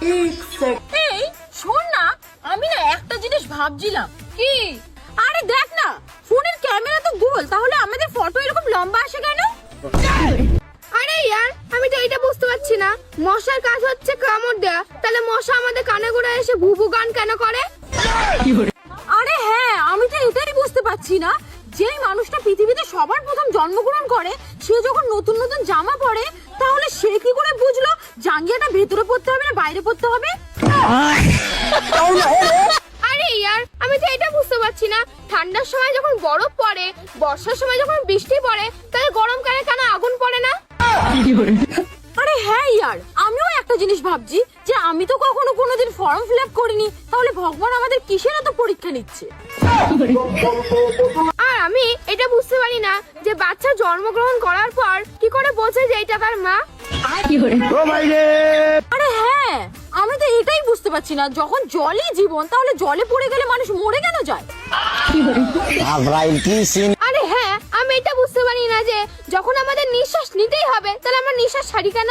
এই শোন না, আমি না একটা জিনিস ভাবছিলাম। কি? আরে দেখ না, ফোনের ক্যামেরা তো গোল, তাহলে আমাদের ফটো এরকম লম্বা আসে কেন? আরে ইয়ার, আমি তো এটা বুঝতে পারছি না। মশার কাজ হচ্ছে কামড় দেয়া, তাহলে মশা আমাদের কানে গোড়া এসে ভুভু গান কেন করে? আরে হ্যাঁ, আমি তো এটাই বুঝতে পারছি না, যেই মানুষটা পৃথিবীতে সবার প্রথম জন্মগ্রহণ করে সে যখন নতুন নতুন জামা পরে, তাহলে সে কি করে বুঝলো জাঙ্গিয়াটা ভেতরে পড়তে হবে না বাইরে পড়তে হবে? আরে ইয়ার, আমি তো এটা বুঝতে পারছি না। ঠান্ডার সময় যখন বরফ পড়ে, বর্ষার সময় যখন বৃষ্টি পড়ে, তাহলে গরমকালে কেন আগুন পড়ে না? আরে হ্যাঁ ইয়ার, আমিও একটা জিনিস ভাবছি যে আমি তো কখনো কোনোদিন ফর্ম ফিল আপ করিনি, তাহলে ভগবান আমাদের কিসের এত পরীক্ষা নিচ্ছে? আর আমি এটা বুঝতে পারি না যে বাচ্চা জন্মগ্রহণ করার পর কি করে বোঝে যে এটা তার মা। আরে হ্যাঁ, আমি তো এটাই বুঝতে পারছি না, যখন জলই জীবন, তাহলে জলে পড়ে গেলে মানুষ মরে কেন যায়? আরে হ্যাঁ, আমি এটা বুঝতে পারি না যে যখন আমাদের নিঃশ্বাস নিতেই হবে, তাহলে আমরা নিঃশ্বাস ছাড়ি কেন?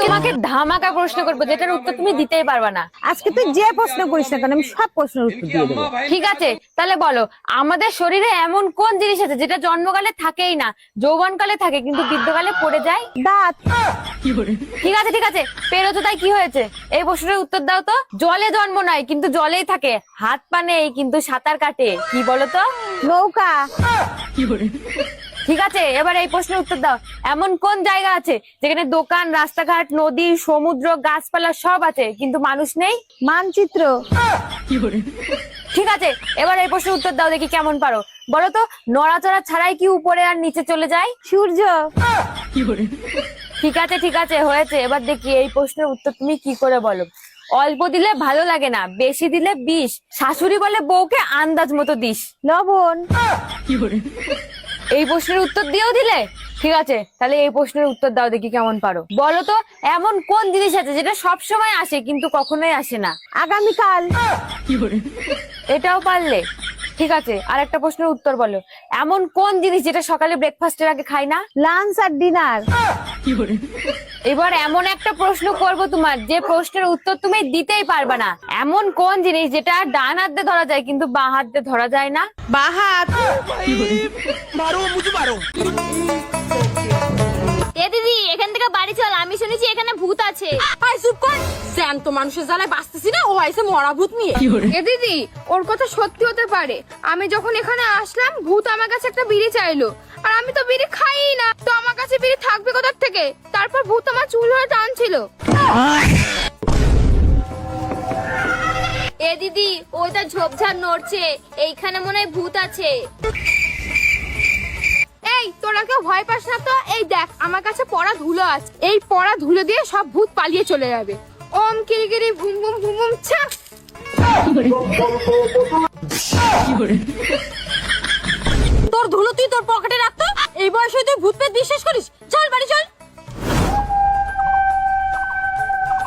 তোমাকে ধামাকা প্রশ্ন করবো যেটার উত্তর তুমি দিতেই পারবা না। আজকে তুই যে প্রশ্ন করিস না কেন, আমি সব প্রশ্নের উত্তর দিয়ে দেবো। ঠিক আছে, তাহলে বলো, আমাদের শরীরে এমন কোন জিনিস আছে যেটা জন্মকালে থাকেই না, যৌবনকালে থাকে কিন্তু বৃদ্ধকালে পড়ে যায়? দাঁত। ঠিক আছে ঠিক আছে, পেরোতো তাই কি হয়েছে? এই প্রশ্নের উত্তর দাও তো। জলে জন্ম নয় কিন্তু জলেই থাকে, হাত পা নেই কিন্তু সাঁতার কাটে, কি বলো তো? নৌকা। ঠিক আছে, এবার এই প্রশ্নের উত্তর দাও। এমন কোন জায়গা আছে যেখানে দোকান, রাস্তাঘাট, নদী, সমুদ্র, গাছপালা সব আছে কিন্তু মানুষ নেই? মানচিত্র। ঠিক আছে, এবার এই প্রশ্নের উত্তর দাও, দেখি কেমন পারো। বলো তো, নড়াচড়া ছাড়াই কি উপরে আর নিচে চলে যায়? সূর্য। ঠিক আছে হয়েছে, এবার দেখি এই প্রশ্নের উত্তর তুমি কি করে বলো। অল্প দিলে ভালো লাগে না, বেশি দিলে বিষ, শাশুড়ি বলে বউকে আন্দাজ মতো দিস। লবণ। এই প্রশ্নের উত্তর দিয়েও দিলে? ঠিক আছে, তাহলে এই প্রশ্নের উত্তর দাও, দেখি কেমন পারো। বলো তো, এমন কোন জিনিস আছে যেটা সব সময় আসে কিন্তু কখনোই আসে না? আগামীকাল। এটাও পারলে? ঠিক আছে, আর একটা প্রশ্নের উত্তর বলো। এমন কোন জিনিস যেটা সকালে ব্রেকফাস্টের আগে খাই না? লাঞ্চ আর ডিনার। এবার এমন একটা প্রশ্ন করব তোমার, যে প্রশ্নের উত্তর তুমি দিতেই পারবে না। এমন কোন জিনিস যেটা ডান হাত দিয়ে ধরা যায় কিন্তু বাঁ হাত দিয়ে ধরা যায় না? বাঁ হাত। এ দিদি, এখান থেকে বাড়ি চল, আমি শুনেছি এখানে ভূত আছে। আই চুপ কর, জ্যান্ত মানুষের জ্বালায় বাঁচতেছি না, ও আইসে মরা ভূত নিয়ে। এ দিদি, ওর কথা সত্যি হতে পারে। আমি যখন এখানে আসলাম, ভূত আমার কাছে একটা বিড়ি চাইলো, আর আমি তো বিড়ি খাই না, তো আমার কাছে বিড়ি থাকবে কোথা থেকে? তারপর ভূত আমার চুল ধরে টানছিল। এ দিদি, ওইটা ঝোপঝাড় নড়ছে, এইখানে মনে হয় ভূত আছে। এই, তোরা কেউ ভয় পাস না তো? এই দেখ, আমার কাছে পড়া ধুলো আছে, এই পড়া ধুলো দিয়ে সব ভূত পালিয়ে চলে যাবে। ওম কিরিকিরি ভুম ভুম ভুম ভুম ছা। তোর ধুলো তুই তোর পকেটে রাখতো, এই বয়সে তুই ভূত পেত বিশ্বাস করিস? চল বাড়ি চল।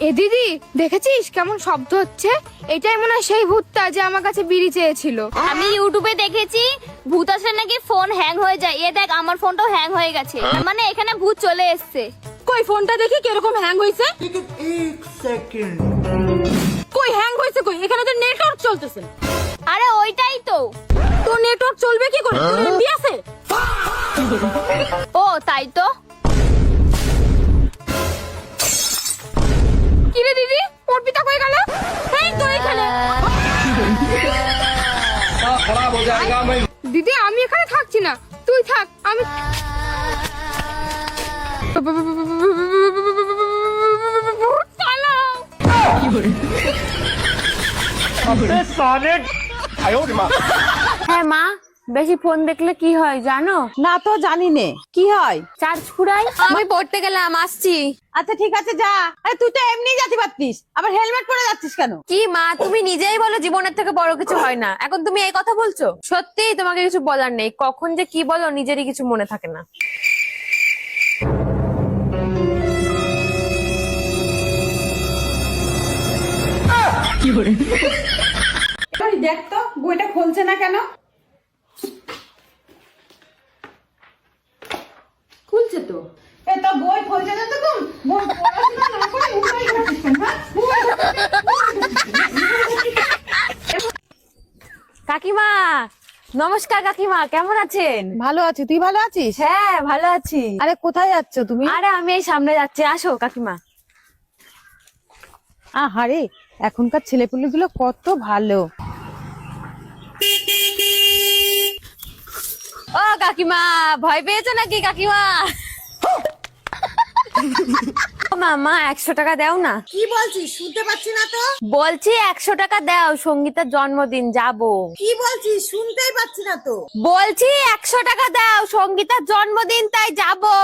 এ দিদি, দেখেছিস কেমন শব্দ হচ্ছে? এটাই মনে হয় সেই ভূতটা যে আমার কাছে বিড়ি চেয়েছিল। আমি ইউটিউবে দেখেছি ভূত আসলে নাকি ফোন হ্যাং হয়ে যায়। এ দেখ, আমার ফোনটাও হ্যাং হয়ে গেছে, মানে এখানে ভূত চলে এসছে। কই ফোনটা দেখি কিরকম হ্যাং হয়েছে। কই হ্যাং হয়েছে কই? এখানে তো নেটওয়ার্ক চলতেছে। আরে ওইটাই তো। তোর নেটওয়ার্ক চলবে কি করে? তোর এমবি আছে? ও তাই তো। কি রে দিদি, অর্পিতা কই গেল? এই তো এখানে। দিদি, আমি এখানে থাকছি না, তুই থাক। আমি হ্যাঁ মা, বেশি ফোন দেখলে কি হয় জানো? না তো জানি নে, কি হয়? চার্জ ফুরাই। আমি পড়তে গেলাম, আসছি। আচ্ছা ঠিক আছে যা। আরে তুই তো এমনি যেতে পারতিস, আবার হেলমেট পরে যাচ্ছিস কেন? কি মা, তুমি নিজেই বলো জীবনের থেকে বড় কিছু হয় না, এখন তুমি এই কথা বলছো? সত্যি তোমাকে কিছু বলার নেই, কখন যে কি বলো নিজেরই কিছু মনে থাকে না। দেখ তো বইটা খুলছে না কেন? খুলছে তো। এ তো বই খুলছে না, তো বই পড়াশোনা না নমস্কার কাকিমা, কেমন আছেন? ভালো আছি, তুই ভালো আছিস? হ্যাঁ ভালো আছি। আরে কোথায় যাচ্ছ তুমি? আরে আমি এই সামনে যাচ্ছি, আসো কাকিমা। আহারে, এখনকার ছেলেপুলেগুলো কত ভালো। ও কাকিমা, ভয় পেয়েছো নাকি কাকিমা? ও মামা 100 টাকা দাও না। কি বলছিস? শুনতে পাচ্ছি না তো। বলছি 100 টাকা দাও, সঙ্গীতার জন্মদিন যাবো। কি বলছিস? শুনতেই পাচ্ছি না তো। বলছি 100 টাকা দাও, সঙ্গীতার জন্মদিন, তাই যাবো।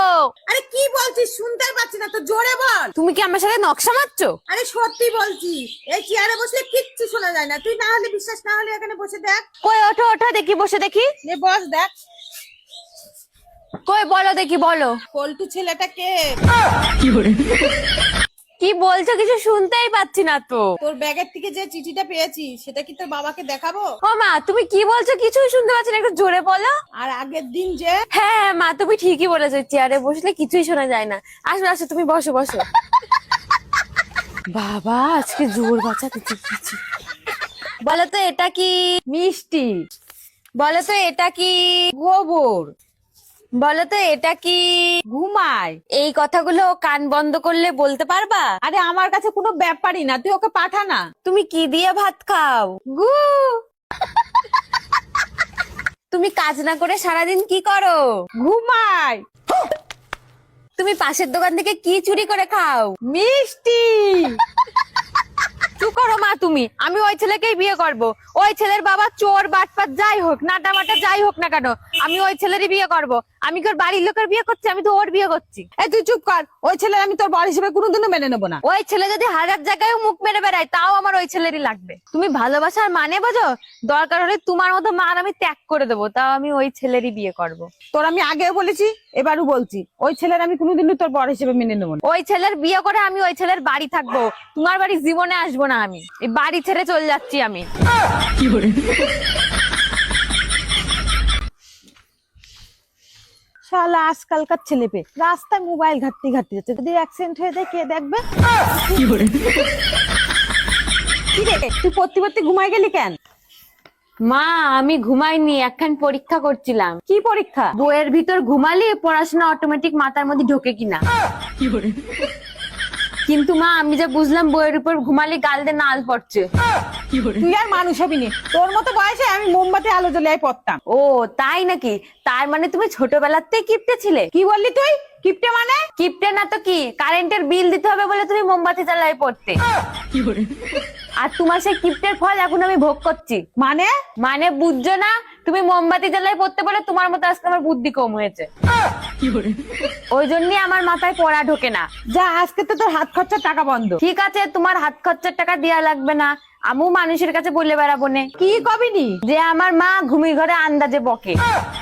আরে কি বলছিস? শুনতেই পাচ্ছি না তো, জোরে বল। তুমি কি আমার সাথে নকশা মারছো? আরে সত্যি বলছি, এই চেয়ারে বসলে কিচ্ছু শোনা যায় না। তুই না হলে বিশ্বাস না হলে এখানে বসে দেখ। কই ওঠো ওঠো দেখি, বসে দেখি। নে বস দেখ। কই বলো দেখি, বলো। পল্টু ছেলেটাকে কি বলছো? কিছু শুনতেই পাচ্ছি না তো। তোর ব্যাগের থেকে যে চিঠিটা পেয়েছি সেটা কি তোর বাবাকে দেখাবো? ও মা, তুমি কি বলছো? কিছুই শুনতে পাচ্ছি না, একটু জোরে বলো। আর আগের দিন যে হ্যাঁ হ্যাঁ মা, তুমি ঠিকই বলেছো, চেয়ারে বসলে কিছুই শোনা যায় না। আসো আসো, তুমি বসো বসো। বাবা, আজকে জোর বাঁচা কিছু কিছু। বলো তো এটা কি? মিষ্টি। বলো তো এটা কি? গোবর। বলো তো এটা কি? ঘুমায়। এই কথাগুলো কান বন্ধ করলে বলতে পারবা? আরে আমার কাছে কোনো ব্যাপারই না, তুই ওকে পাঠা না। তুমি কি দিয়ে ভাত খাও? গু। তুমি কাজ না করে সারাদিন কি করো? ঘুমায়। তুমি পাশের দোকান থেকে কি চুরি করে খাও? মিষ্টি। চুপ করো মা তুমি, আমি ওই ছেলেকেই বিয়ে করব। ওই ছেলের বাবা চোর বাটপাত যাই হোক, নাটা মাটা যাই হোক না কেন, আমি ওই ছেলেরই বিয়ে করব। আমি কি ওর বাড়ির লোকের বিয়ে করছি? আমি তো ওর বিয়ে করছি। এই তুই চুপ কর, ওই ছেলে আমি তোর বর হিসেবে কোনোদিনও মেনে নেবো না। ওই ছেলে যদি 1000 জায়গায় মুখ মেরে বেড়ায়, তাও আমার ওই ছেলেরই লাগবে। তুমি ভালোবাসার মানে বোঝো? দরকার হলে তোমার মতো মার আমি ত্যাগ করে দেবো, তাও আমি ওই ছেলেরই বিয়ে করব। তোর আমি আগেও বলেছি, এবারও বলছি, ওই ছেলের আমি কোনোদিনও তোর বর হিসেবে মেনে নেবো না। ওই ছেলের বিয়ে করে আমি ওই ছেলের বাড়ি থাকবো, তোমার বাড়ি জীবনে আসবো না। আমি এই বাড়ি ছেড়ে চলে যাচ্ছি আমি। শালা আজকালকার ছেলে পেয়ে রাস্তায় মোবাইল ঘাটতে ঘাটতে যাচ্ছে, যদি অ্যাক্সিডেন্ট হয়ে যায় কে দেখবে? কি রে, তুই পড়তে পড়তে ঘুমাই গেলি কেন? মা আমি ঘুমাইনি, একখান পরীক্ষা করছিলাম। কি পরীক্ষা? বইয়ের ভিতর ঘুমালে পড়াশোনা অটোমেটিক মাথার মধ্যে ঢোকে কিনা। কিন্তু মা আমি যা বুঝলাম, বইয়ের উপর ঘুমালে গাল দিয়ে নাল পড়ছে। তুই আর মানুষ হবি নি, তোর মতো বয়সে আমি মোমবাতি আলো জ্বলিয়ে পড়তাম। ও তাই নাকি? তার মানে তুমি ছোটবেলাতেই কিপটে ছিলে? কি বললি তুই? কিপটে মানে? কিপটে না তো কি, কারেন্টের বিল দিতে হবে বলে তুমি মোমবাতি জ্বালাই পড়তে। আর তোমার সেই কিপটের ফল এখন আমি ভোগ করছি। মানে? মানে বুঝছো না? তুমি মোমবাতি জ্বালাই পড়তে বলে তোমার মতো আজকে আমার বুদ্ধি কম হয়েছে। ওই জন্যই আমার মাথায় পড়া ঢোকে না। যা, আজকে তো তোর হাত খরচার টাকা বন্ধ। ঠিক আছে, তোমার হাত খরচার টাকা দেয়া লাগবে না, আমিও মানুষের কাছে বলে বেড়াবো নে। কি কবিনি? যে আমার মা ঘুমির ঘরে আন্দাজে বকে।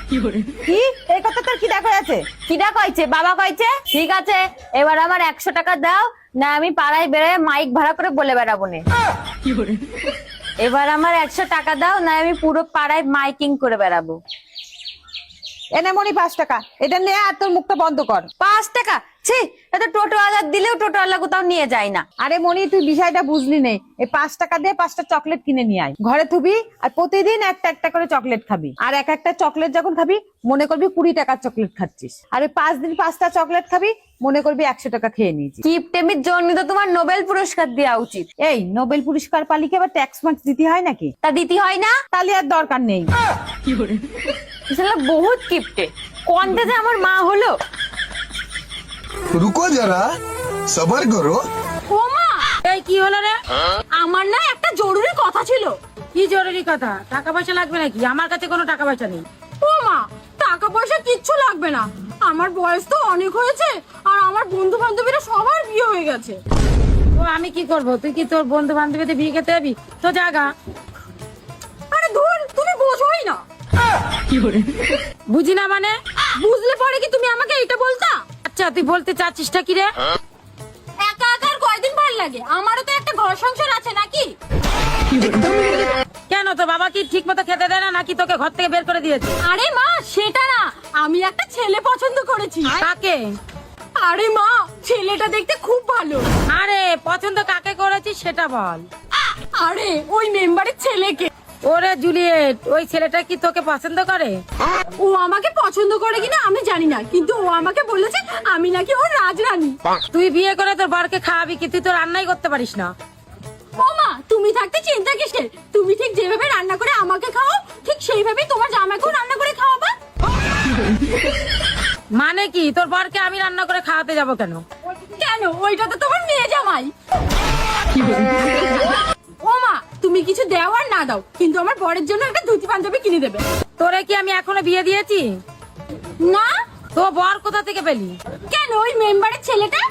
কি এই কথা তোর কি দেখা আছে? কিডা কইছে? বাবা কইছে। ঠিক আছে, এবার আমার 100 টাকা দাও, না আমি পাড়ায় বেড়ে মাইক ভাড়া করে বলে বেড়াবো নে। এবার আমার 100 টাকা দাও, না আমি পুরো পাড়ায় মাইকিং করে বেড়াবো। এনে মনি 5 টাকা, এটা নে আর তোর মুখটা বন্ধ কর। 5 টাকা? ছি, এটা টোটোওয়ালা দিলেও টোটোওয়ালা কোথাও নিয়ে যায় না। আরে মনি, তুই বিষয়টা বুঝলি নেই। এই 5 টাকা দিয়ে 5টা চকলেট কিনে নিয়ে আয়, ঘরে থুবি, আর প্রতিদিন একটা একটা করে চকলেট খাবি। আর এক একটা চকলেট যখন খাবি মনে করবি 20 টাকার চকলেট খাচ্ছিস। আর এই 5 দিন 5টা চকলেট খাবি, মনে করবি 100 টাকা খেয়ে নিয়েছিস। কিপটেমির জন্য তো তোমার নোবেল পুরস্কার দেওয়া উচিত। এই নোবেল পুরস্কার পালিকে আবার ট্যাক্স মার্কস দিতে হয় নাকি? তা দিতে হয় না? তাহলে আর দরকার নেই। আসলে বহুত কিপটে, কোন যে আমার মা হলো। रुको जरा सबर करो। ও মা, এই কি হলো রে? আমার না একটা জরুরি কথা ছিল। কি জরুরি কথা? টাকা পয়সা লাগবে নাকি? আমার কাছে কোনো টাকা পয়সা নেই। ও মা, টাকা পয়সা কিচ্ছু লাগবে না, আমার বয়স তো অনেক হয়েছে, আর আমার বন্ধু বান্ধবীরা সবার বিয়ে হয়ে গেছে। তো আমি কি করব? তুই কি তোর বন্ধু বান্ধবীদের বিয়ে খেতে যাবি? তো জায়গা। আরে ধুর, তুমি বোঝোই না। বুঝি না মানে? বুঝলে পরে কি তুমি আমাকে এটা বলতা? আচ্ছা, তুই বলতে চাচ্ছিসটা কি রে? একা একা আর কয়দিন ভালো লাগে? আমারও তো একটা ঘর সংসার আছে নাকি? কেন, তো বাবা কি ঠিক মতো খেতে দেয় না নাকি তোকে ঘর থেকে বের করে দিয়েছে? আরে মা, সেটা না, আমি একটা ছেলে পছন্দ করেছি। কাকে? আরে মা, ছেলেটা দেখতে খুব ভালো। আরে পছন্দ কাকে করেছিস সেটা বল। আরে ওই মেম্বারের ছেলেকে। ওরে জুলিয়েট, ওই ছেলেটা কি তোকে পছন্দ করে? ও আমাকে পছন্দ করে কিনা আমি জানি না, কিন্তু ও আমাকে বলেছে আমি নাকি ওর রাজরানী। তুই বিয়ে করে তোর বরকে খাওয়াবি, কিন্তু তুই রান্নাই করতে পারিস না। ও মা, তুমি থাকতে চিন্তা কিসের? তুমি ঠিক যেভাবে রান্না করে আমাকে খাও, ঠিক সেইভাবেই তোমার জামাইকেও রান্না করে খাওয়াবা। মানে কি, তোর বরকে আমি রান্না করে খাওয়াতে যাব কেন? কেন? ওইটা তো তোমার মেয়ে জামাই। ও মা, তুমি কিছু দাও আর না দাও, কিন্তু আমার বরের জন্য একটা ধুতি পাঞ্জাবি কিনে দেবে। তোরে কি আমি এখনো বিয়ে দিয়েছি? না। তো বর কোথা থেকে পেলি? কেন? ওই মেম্বারের ছেলেটা।